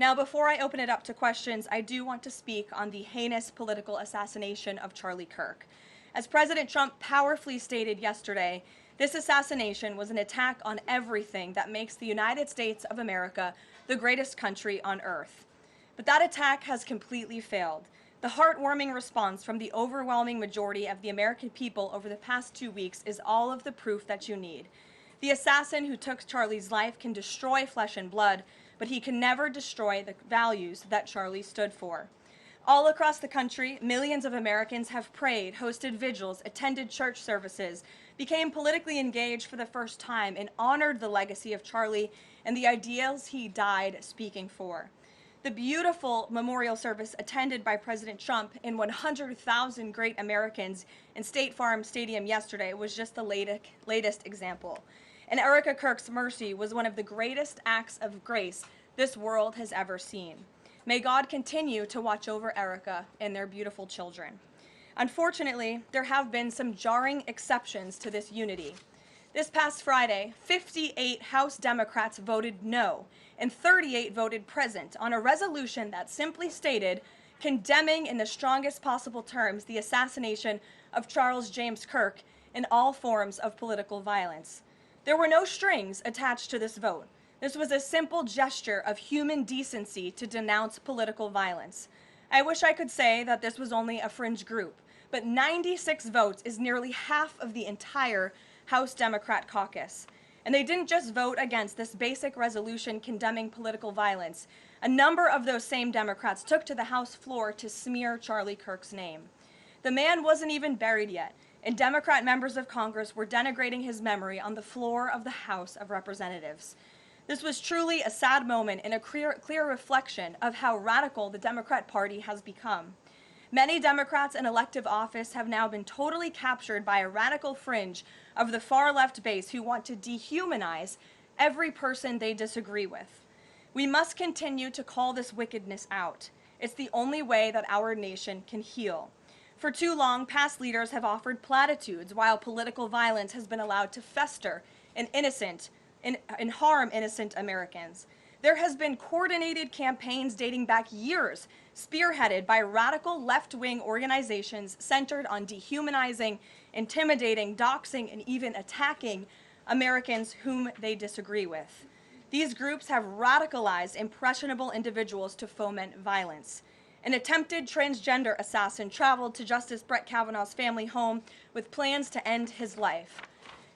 Now, before I open it up to questions, I do want to speak on the heinous political assassination of Charlie Kirk. As President Trump powerfully stated yesterday, this assassination was an attack on everything that makes the United States of America the greatest country on earth. But that attack has completely failed. The heartwarming response from the overwhelming majority of the American people over the past 2 weeks is all of the proof that you need. The assassin who took Charlie's life can destroy flesh and blood, but he can never destroy the values that Charlie stood for. All across the country, millions of Americans have prayed, hosted vigils, attended church services, became politically engaged for the first time, and honored the legacy of Charlie and the ideals he died speaking for. The beautiful memorial service attended by President Trump and 100,000 great Americans in State Farm Stadium yesterday was just the latest example. And Erika Kirk's mercy was one of the greatest acts of grace this world has ever seen. May God continue to watch over Erika and their beautiful children. Unfortunately, there have been some jarring exceptions to this unity. This past Friday, 58 House Democrats voted no, and 38 voted present on a resolution that simply stated, condemning in the strongest possible terms the assassination of Charles James Kirk and all forms of political violence. There were no strings attached to this vote. This was a simple gesture of human decency to denounce political violence. I wish I could say that this was only a fringe group, but 96 votes is nearly half of the entire House Democrat caucus. And they didn't just vote against this basic resolution condemning political violence. A number of those same Democrats took to the House floor to smear Charlie Kirk's name. The man wasn't even buried yet, and Democrat members of Congress were denigrating his memory on the floor of the House of Representatives. This was truly a sad moment and a clear reflection of how radical the Democrat Party has become. Many Democrats in elective office have now been totally captured by a radical fringe of the far-left base who want to dehumanize every person they disagree with. We must continue to call this wickedness out. It's the only way that our nation can heal. For too long, past leaders have offered platitudes while political violence has been allowed to fester and harm innocent Americans. There has been coordinated campaigns dating back years, spearheaded by radical left-wing organizations centered on dehumanizing, intimidating, doxing, and even attacking Americans whom they disagree with. These groups have radicalized impressionable individuals to foment violence. An attempted transgender assassin traveled to Justice Brett Kavanaugh's family home with plans to end his life.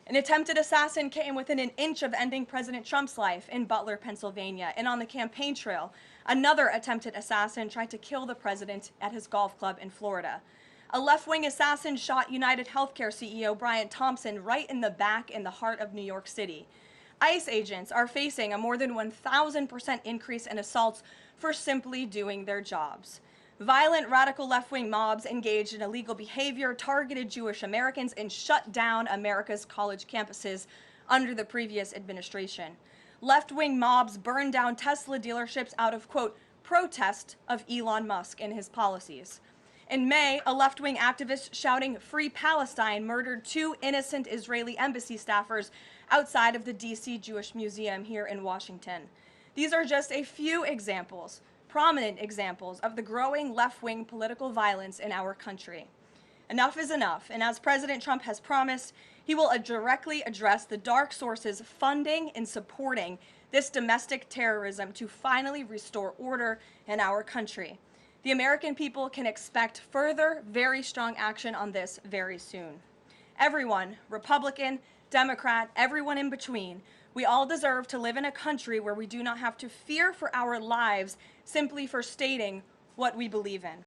An attempted assassin came within an inch of ending President Trump's life in Butler, Pennsylvania, and on the campaign trail, another attempted assassin tried to kill the president at his golf club in Florida. A left-wing assassin shot United Healthcare CEO Brian Thompson right in the back in the heart of New York City. ICE agents are facing a more than 1,000% increase in assaults for simply doing their jobs. Violent radical left-wing mobs engaged in illegal behavior, targeted Jewish Americans, and shut down America's college campuses under the previous administration. Left-wing mobs burned down Tesla dealerships out of, quote, protest of Elon Musk and his policies. In May, a left-wing activist shouting "Free Palestine" murdered 2 innocent Israeli embassy staffers outside of the D.C. Jewish Museum here in Washington. These are just a few examples, prominent examples of the growing left-wing political violence in our country. Enough is enough, and as President Trump has promised, he will directly address the dark sources funding and supporting this domestic terrorism to finally restore order in our country. The American people can expect further, very strong action on this very soon. Everyone, Republican, Democrat, everyone in between, we all deserve to live in a country where we do not have to fear for our lives simply for stating what we believe in.